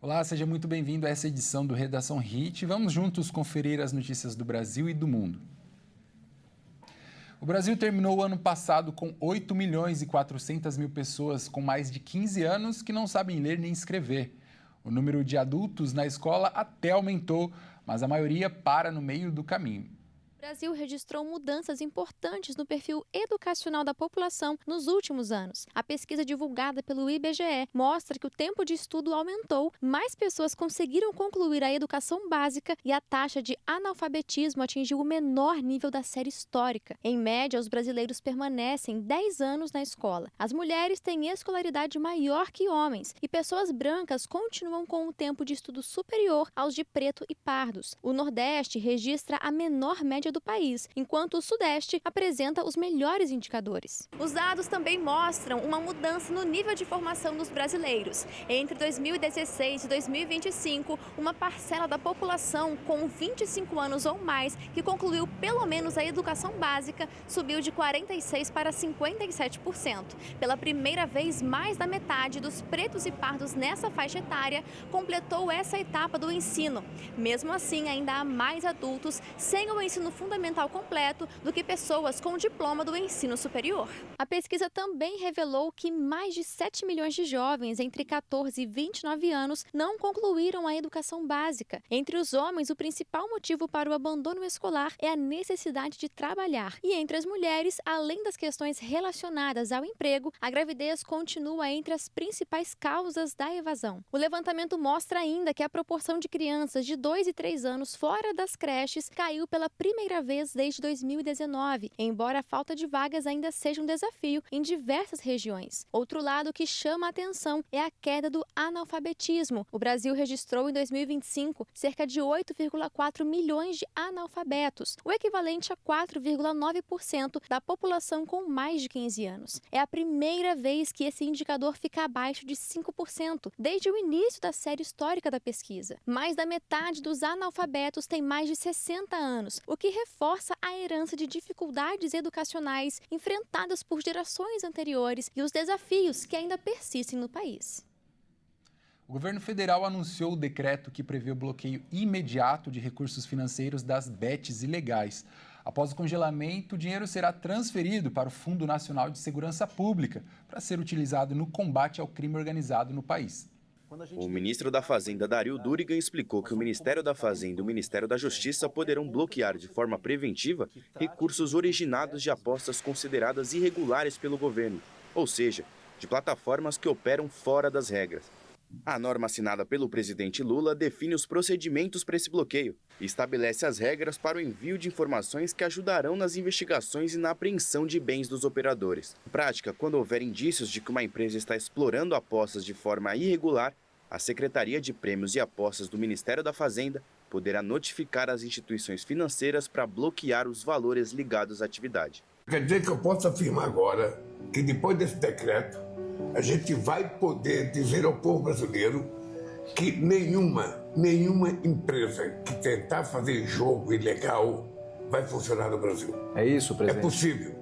Olá, seja muito bem-vindo a essa edição do Redação Hit. Vamos juntos conferir as notícias do Brasil e do mundo. O Brasil terminou o ano passado com 8 milhões e 400 mil pessoas com mais de 15 anos que não sabem ler nem escrever. O número de adultos na escola até aumentou, mas a maioria para no meio do caminho. O Brasil registrou mudanças importantes no perfil educacional da população nos últimos anos. A pesquisa divulgada pelo IBGE mostra que o tempo de estudo aumentou, mais pessoas conseguiram concluir a educação básica e a taxa de analfabetismo atingiu o menor nível da série histórica. Em média, os brasileiros permanecem 10 anos na escola. As mulheres têm escolaridade maior que homens e pessoas brancas continuam com o tempo de estudo superior aos de preto e pardos. O Nordeste registra a menor média do país, enquanto o Sudeste apresenta os melhores indicadores. Os dados também mostram uma mudança no nível de formação dos brasileiros. Entre 2016 e 2025, uma parcela da população com 25 anos ou mais que concluiu pelo menos a educação básica subiu de 46% para 57%. Pela primeira vez, mais da metade dos pretos e pardos nessa faixa etária completou essa etapa do ensino. Mesmo assim, ainda há mais adultos sem o ensino fundamental completo do que pessoas com diploma do ensino superior. A pesquisa também revelou que mais de 7 milhões de jovens entre 14 e 29 anos não concluíram a educação básica. Entre os homens, o principal motivo para o abandono escolar é a necessidade de trabalhar. E entre as mulheres, além das questões relacionadas ao emprego, a gravidez continua entre as principais causas da evasão. O levantamento mostra ainda que a proporção de crianças de 2 e 3 anos fora das creches caiu pela primeira vez desde 2019, embora a falta de vagas ainda seja um desafio em diversas regiões. Outro lado que chama a atenção é a queda do analfabetismo. O Brasil registrou em 2025 cerca de 8,4 milhões de analfabetos, o equivalente a 4,9% da população com mais de 15 anos. É a primeira vez que esse indicador fica abaixo de 5%, desde o início da série histórica da pesquisa. Mais da metade dos analfabetos tem mais de 60 anos, o que reforça a herança de dificuldades educacionais enfrentadas por gerações anteriores e os desafios que ainda persistem no país. O governo federal anunciou o decreto que prevê o bloqueio imediato de recursos financeiros das bets ilegais. Após o congelamento, o dinheiro será transferido para o Fundo Nacional de Segurança Pública para ser utilizado no combate ao crime organizado no país. O ministro da Fazenda, Dario Durigan, explicou que o Ministério da Fazenda e o Ministério da Justiça poderão bloquear de forma preventiva recursos originados de apostas consideradas irregulares pelo governo, ou seja, de plataformas que operam fora das regras. A norma assinada pelo presidente Lula define os procedimentos para esse bloqueio e estabelece as regras para o envio de informações que ajudarão nas investigações e na apreensão de bens dos operadores. Na prática, quando houver indícios de que uma empresa está explorando apostas de forma irregular, a Secretaria de Prêmios e Apostas do Ministério da Fazenda poderá notificar as instituições financeiras para bloquear os valores ligados à atividade. Quer dizer que eu posso afirmar agora que depois desse decreto, a gente vai poder dizer ao povo brasileiro que nenhuma empresa que tentar fazer jogo ilegal vai funcionar no Brasil. É isso, presidente? É possível.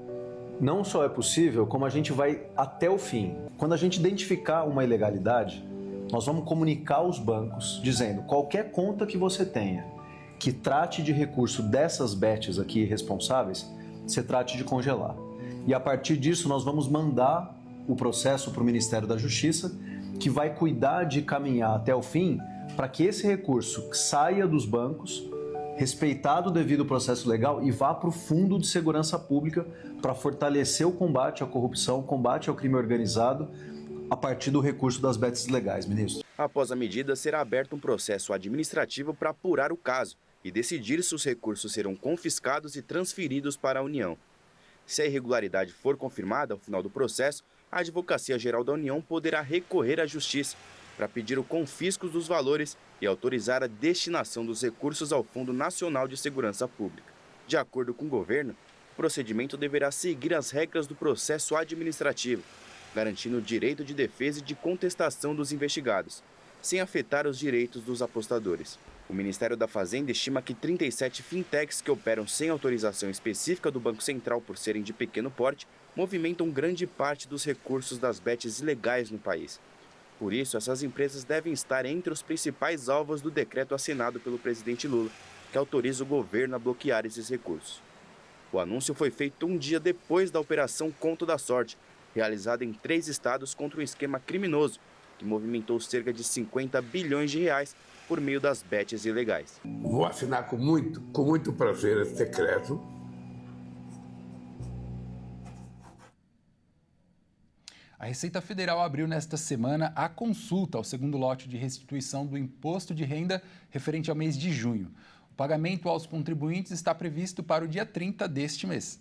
Não só é possível, como a gente vai até o fim. Quando a gente identificar uma ilegalidade, nós vamos comunicar aos bancos dizendo qualquer conta que você tenha que trate de recurso dessas bets aqui responsáveis, você trate de congelar. E a partir disso nós vamos mandar o processo para o Ministério da Justiça, que vai cuidar de caminhar até o fim para que esse recurso saia dos bancos, respeitado o devido processo legal e vá para o Fundo de Segurança Pública para fortalecer o combate à corrupção, o combate ao crime organizado, a partir do recurso das bets legais, ministro. Após a medida, será aberto um processo administrativo para apurar o caso e decidir se os recursos serão confiscados e transferidos para a União. Se a irregularidade for confirmada ao final do processo, a Advocacia Geral da União poderá recorrer à Justiça para pedir o confisco dos valores e autorizar a destinação dos recursos ao Fundo Nacional de Segurança Pública. De acordo com o governo, o procedimento deverá seguir as regras do processo administrativo, garantindo o direito de defesa e de contestação dos investigados, sem afetar os direitos dos apostadores. O Ministério da Fazenda estima que 37 fintechs que operam sem autorização específica do Banco Central por serem de pequeno porte movimentam grande parte dos recursos das bets ilegais no país. Por isso, essas empresas devem estar entre os principais alvos do decreto assinado pelo presidente Lula, que autoriza o governo a bloquear esses recursos. O anúncio foi feito um dia depois da Operação Conto da Sorte, realizada em 3 estados contra um esquema criminoso, que movimentou cerca de 50 bilhões de reais por meio das bets ilegais. Vou assinar com muito prazer esse decreto. A Receita Federal abriu nesta semana a consulta ao segundo lote de restituição do imposto de renda referente ao mês de junho. O pagamento aos contribuintes está previsto para o dia 30 deste mês.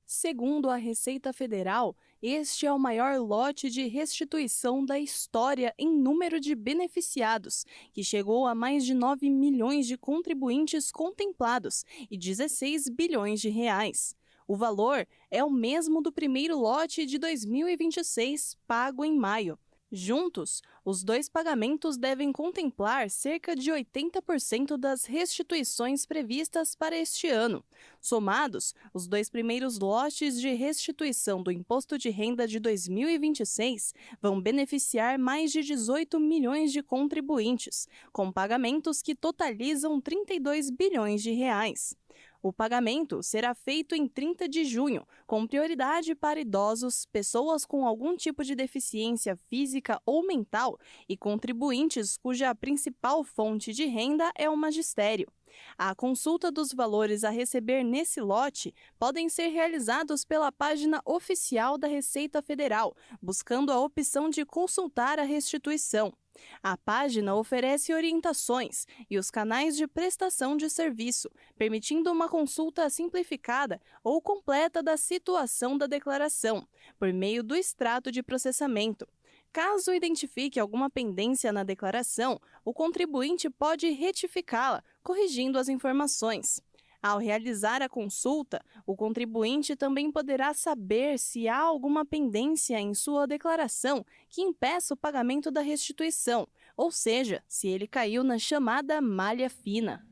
Segundo a Receita Federal, este é o maior lote de restituição da história em número de beneficiados, que chegou a mais de 9 milhões de contribuintes contemplados e 16 bilhões de reais. O valor é o mesmo do primeiro lote de 2026, pago em maio. Juntos, os 2 pagamentos devem contemplar cerca de 80% das restituições previstas para este ano. Somados, os 2 primeiros lotes de restituição do Imposto de Renda de 2026 vão beneficiar mais de 18 milhões de contribuintes, com pagamentos que totalizam 32 bilhões de reais. O pagamento será feito em 30 de junho, com prioridade para idosos, pessoas com algum tipo de deficiência física ou mental e contribuintes cuja principal fonte de renda é o magistério. A consulta dos valores a receber nesse lote podem ser realizados pela página oficial da Receita Federal, buscando a opção de consultar a restituição. A página oferece orientações e os canais de prestação de serviço, permitindo uma consulta simplificada ou completa da situação da declaração, por meio do extrato de processamento. Caso identifique alguma pendência na declaração, o contribuinte pode retificá-la, corrigindo as informações. Ao realizar a consulta, o contribuinte também poderá saber se há alguma pendência em sua declaração que impeça o pagamento da restituição, ou seja, se ele caiu na chamada malha fina.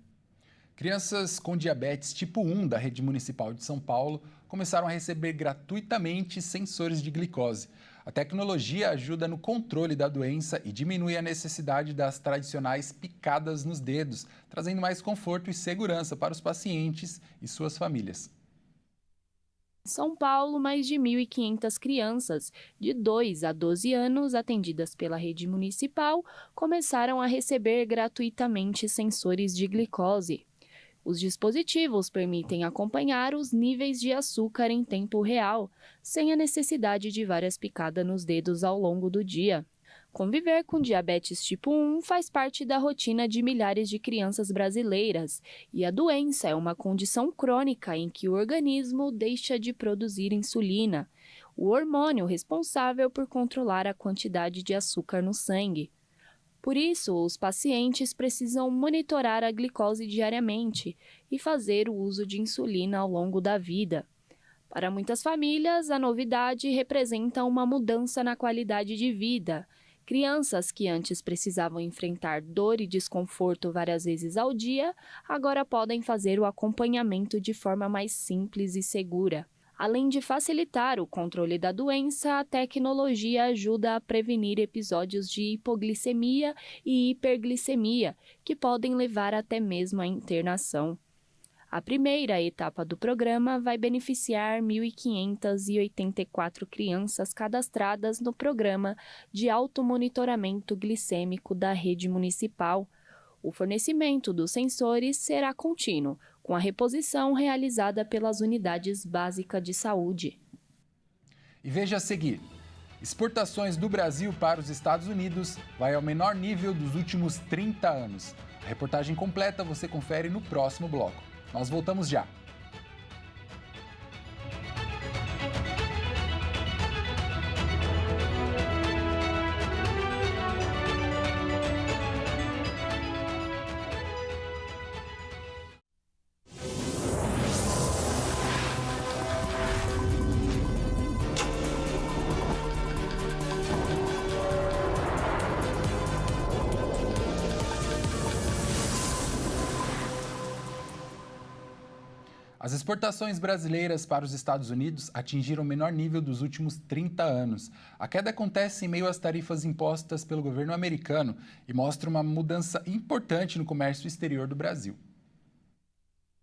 Crianças com diabetes tipo 1 da Rede Municipal de São Paulo começaram a receber gratuitamente sensores de glicose. A tecnologia ajuda no controle da doença e diminui a necessidade das tradicionais picadas nos dedos, trazendo mais conforto e segurança para os pacientes e suas famílias. Em São Paulo, mais de 1.500 crianças de 2 a 12 anos, atendidas pela rede municipal, começaram a receber gratuitamente sensores de glicose. Os dispositivos permitem acompanhar os níveis de açúcar em tempo real, sem a necessidade de várias picadas nos dedos ao longo do dia. Conviver com diabetes tipo 1 faz parte da rotina de milhares de crianças brasileiras, e a doença é uma condição crônica em que o organismo deixa de produzir insulina, o hormônio responsável por controlar a quantidade de açúcar no sangue. Por isso, os pacientes precisam monitorar a glicose diariamente e fazer o uso de insulina ao longo da vida. Para muitas famílias, a novidade representa uma mudança na qualidade de vida. Crianças que antes precisavam enfrentar dor e desconforto várias vezes ao dia, agora podem fazer o acompanhamento de forma mais simples e segura. Além de facilitar o controle da doença, a tecnologia ajuda a prevenir episódios de hipoglicemia e hiperglicemia, que podem levar até mesmo à internação. A primeira etapa do programa vai beneficiar 1.584 crianças cadastradas no programa de automonitoramento glicêmico da rede municipal. O fornecimento dos sensores será contínuo, com a reposição realizada pelas unidades básicas de saúde. E veja a seguir: exportações do Brasil para os Estados Unidos vai ao menor nível dos últimos 30 anos. A reportagem completa você confere no próximo bloco. Nós voltamos já. As exportações brasileiras para os Estados Unidos atingiram o menor nível dos últimos 30 anos. A queda acontece em meio às tarifas impostas pelo governo americano e mostra uma mudança importante no comércio exterior do Brasil.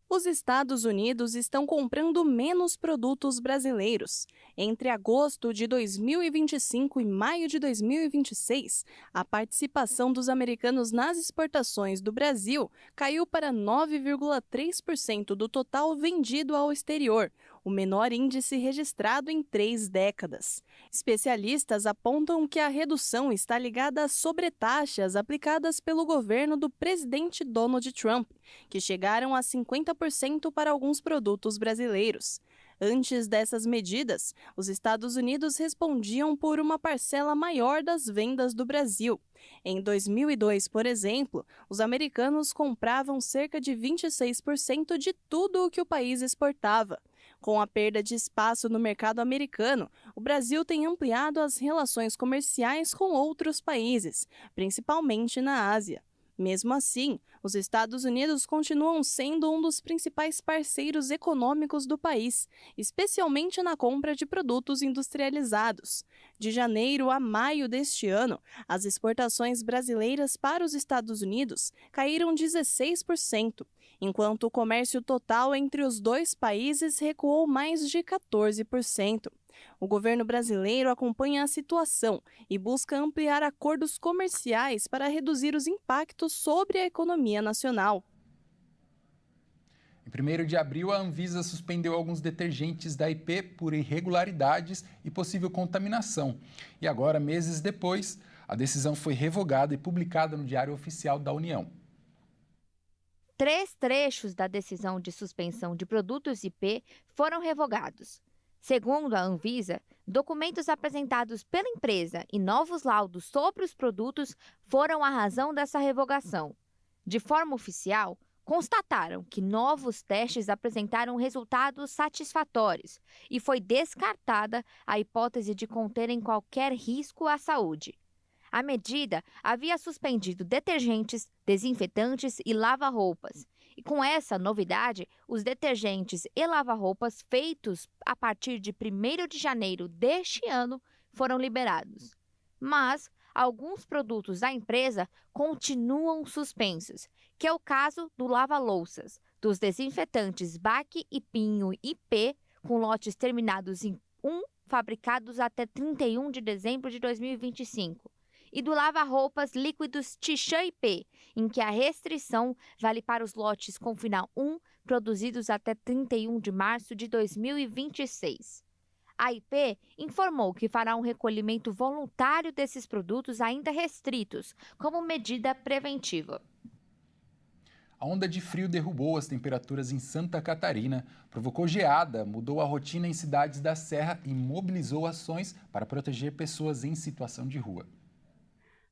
Os Estados Unidos estão comprando menos produtos brasileiros. Entre agosto de 2025 e maio de 2026, a participação dos americanos nas exportações do Brasil caiu para 9,3% do total vendido ao exterior, o menor índice registrado em 3 décadas. Especialistas apontam que a redução está ligada às sobretaxas aplicadas pelo governo do presidente Donald Trump, que chegaram a 50% para alguns produtos brasileiros. Antes dessas medidas, os Estados Unidos respondiam por uma parcela maior das vendas do Brasil. Em 2002, por exemplo, os americanos compravam cerca de 26% de tudo o que o país exportava. Com a perda de espaço no mercado americano, o Brasil tem ampliado as relações comerciais com outros países, principalmente na Ásia. Mesmo assim, os Estados Unidos continuam sendo um dos principais parceiros econômicos do país, especialmente na compra de produtos industrializados. De janeiro a maio deste ano, as exportações brasileiras para os Estados Unidos caíram 16%, enquanto o comércio total entre os dois países recuou mais de 14%. O governo brasileiro acompanha a situação e busca ampliar acordos comerciais para reduzir os impactos sobre a economia nacional. Em 1º de abril, a Anvisa suspendeu alguns detergentes da IP por irregularidades e possível contaminação. E agora, meses depois, a decisão foi revogada e publicada no Diário Oficial da União. 3 trechos da decisão de suspensão de produtos IP foram revogados. Segundo a Anvisa, documentos apresentados pela empresa e novos laudos sobre os produtos foram a razão dessa revogação. De forma oficial, constataram que novos testes apresentaram resultados satisfatórios e foi descartada a hipótese de conterem qualquer risco à saúde. A medida havia suspendido detergentes, desinfetantes e lava-roupas. E com essa novidade, os detergentes e lava-roupas feitos a partir de 1º de janeiro deste ano foram liberados. Mas alguns produtos da empresa continuam suspensos, que é o caso do lava-louças, dos desinfetantes BAC e Pinho IP, com lotes terminados em 1, fabricados até 31 de dezembro de 2025. E do lava-roupas líquidos Tixan IP, em que a restrição vale para os lotes com final 1, produzidos até 31 de março de 2026. A IP informou que fará um recolhimento voluntário desses produtos ainda restritos, como medida preventiva. A onda de frio derrubou as temperaturas em Santa Catarina, provocou geada, mudou a rotina em cidades da Serra e mobilizou ações para proteger pessoas em situação de rua.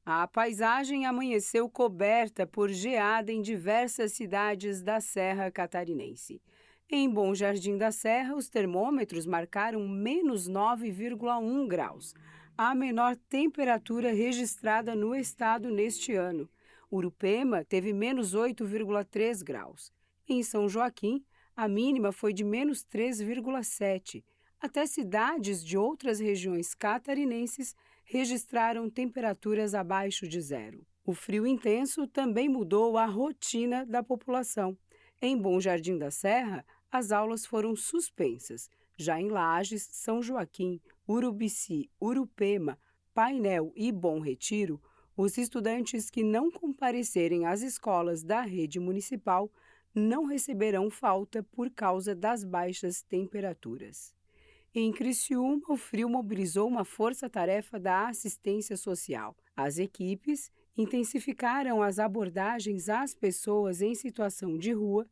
A paisagem amanheceu coberta por geada em diversas cidades da Serra Catarinense. Em Bom Jardim da Serra, os termômetros marcaram menos 9,1 graus, a menor temperatura registrada no estado neste ano. Urupema teve menos 8,3 graus. Em São Joaquim, a mínima foi de menos 3,7. Até cidades de outras regiões catarinenses registraram temperaturas abaixo de zero. O frio intenso também mudou a rotina da população. Em Bom Jardim da Serra, as aulas foram suspensas. Já em Lages, São Joaquim, Urubici, Urupema, Painel e Bom Retiro, os estudantes que não comparecerem às escolas da rede municipal não receberão falta por causa das baixas temperaturas. Em Criciúma, o frio mobilizou uma força-tarefa da assistência social. As equipes intensificaram as abordagens às pessoas em situação de rua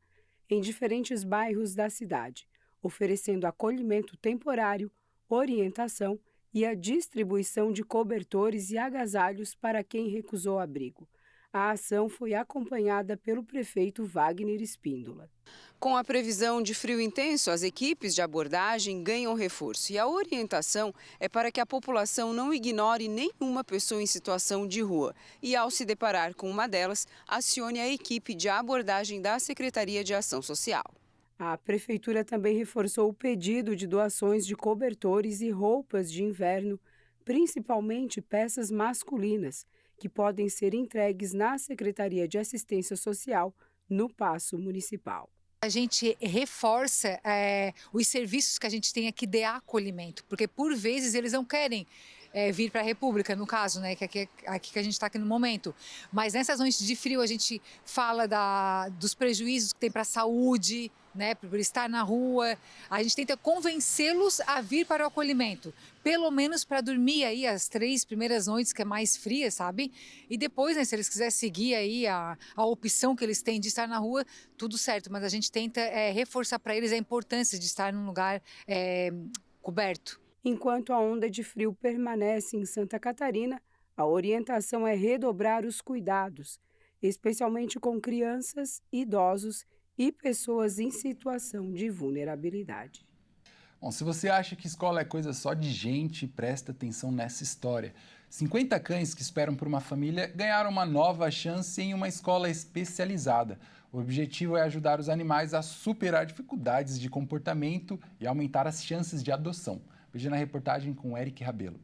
em diferentes bairros da cidade, oferecendo acolhimento temporário, orientação e a distribuição de cobertores e agasalhos para quem recusou abrigo. A ação foi acompanhada pelo prefeito Wagner Espíndola. Com a previsão de frio intenso, as equipes de abordagem ganham reforço e a orientação é para que a população não ignore nenhuma pessoa em situação de rua e, ao se deparar com uma delas, acione a equipe de abordagem da Secretaria de Ação Social. A prefeitura também reforçou o pedido de doações de cobertores e roupas de inverno, principalmente peças masculinas, que podem ser entregues na Secretaria de Assistência Social, no Paço Municipal. A gente reforça os serviços que a gente tem aqui de acolhimento, porque por vezes eles não querem vir para a República, no caso, né, aqui que a gente está aqui no momento. Mas nessas noites de frio a gente fala dos prejuízos que tem para a saúde, né, por estar na rua. A gente tenta convencê-los a vir para o acolhimento, pelo menos para dormir aí as 3 primeiras noites, que é mais fria, sabe? E depois, né, se eles quiserem seguir aí a opção que eles têm de estar na rua, tudo certo. Mas a gente tenta reforçar para eles a importância de estar num lugar coberto. Enquanto a onda de frio permanece em Santa Catarina, a orientação é redobrar os cuidados, especialmente com crianças, idosos e pessoas em situação de vulnerabilidade. Bom, se você acha que escola é coisa só de gente, presta atenção nessa história. 50 cães que esperam por uma família ganharam uma nova chance em uma escola especializada. O objetivo é ajudar os animais a superar dificuldades de comportamento e aumentar as chances de adoção. Veja na reportagem com Eric Rabelo.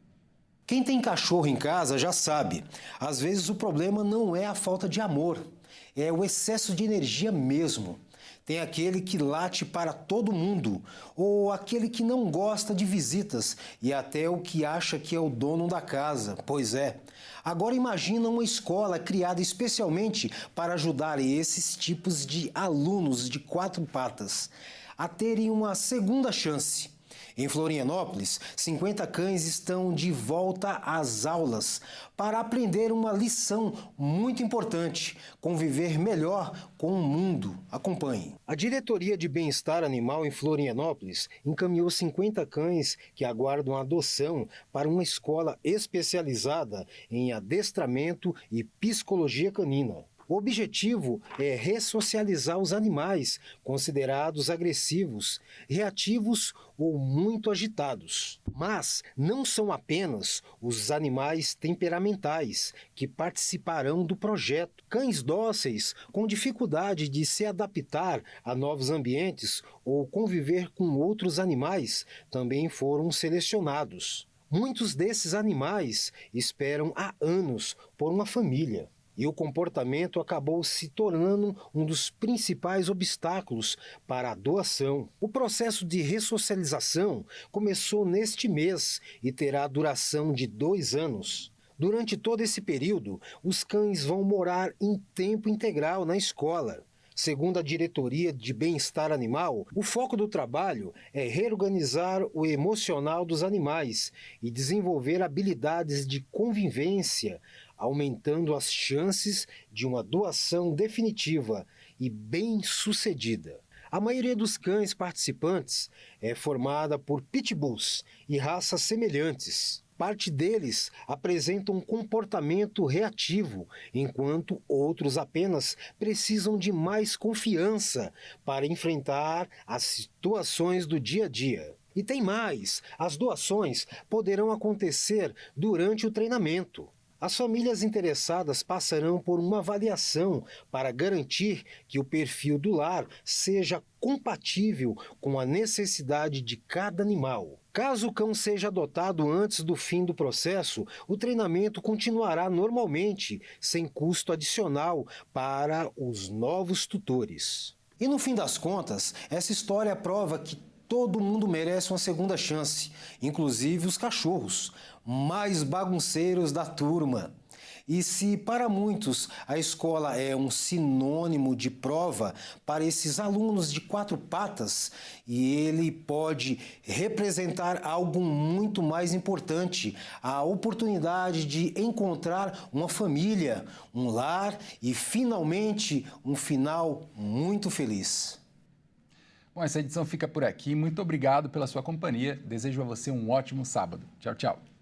Quem tem cachorro em casa já sabe, às vezes o problema não é a falta de amor, é o excesso de energia mesmo. Tem aquele que late para todo mundo, ou aquele que não gosta de visitas e até o que acha que é o dono da casa. Pois é. Agora imagina uma escola criada especialmente para ajudar esses tipos de alunos de 4 patas a terem uma segunda chance. Em Florianópolis, 50 cães estão de volta às aulas para aprender uma lição muito importante: conviver melhor com o mundo. Acompanhe. A Diretoria de Bem-Estar Animal em Florianópolis encaminhou 50 cães que aguardam adoção para uma escola especializada em adestramento e psicologia canina. O objetivo é ressocializar os animais considerados agressivos, reativos ou muito agitados. Mas não são apenas os animais temperamentais que participarão do projeto. Cães dóceis com dificuldade de se adaptar a novos ambientes ou conviver com outros animais também foram selecionados. Muitos desses animais esperam há anos por uma família. E o comportamento acabou se tornando um dos principais obstáculos para a doação. O processo de ressocialização começou neste mês e terá duração de 2 anos. Durante todo esse período, os cães vão morar em tempo integral na escola. Segundo a Diretoria de Bem-Estar Animal, o foco do trabalho é reorganizar o emocional dos animais e desenvolver habilidades de convivência, aumentando as chances de uma doação definitiva e bem-sucedida. A maioria dos cães participantes é formada por pitbulls e raças semelhantes. Parte deles apresentam um comportamento reativo, enquanto outros apenas precisam de mais confiança para enfrentar as situações do dia a dia. E tem mais, as doações poderão acontecer durante o treinamento. As famílias interessadas passarão por uma avaliação para garantir que o perfil do lar seja compatível com a necessidade de cada animal. Caso o cão seja adotado antes do fim do processo, o treinamento continuará normalmente, sem custo adicional para os novos tutores. E no fim das contas, essa história prova que todo mundo merece uma segunda chance, inclusive os cachorros, mais bagunceiros da turma. E se para muitos a escola é um sinônimo de prova para esses alunos de 4 patas, e ele pode representar algo muito mais importante, a oportunidade de encontrar uma família, um lar e finalmente um final muito feliz. Bom, essa edição fica por aqui. Muito obrigado pela sua companhia. Desejo a você um ótimo sábado. Tchau, tchau.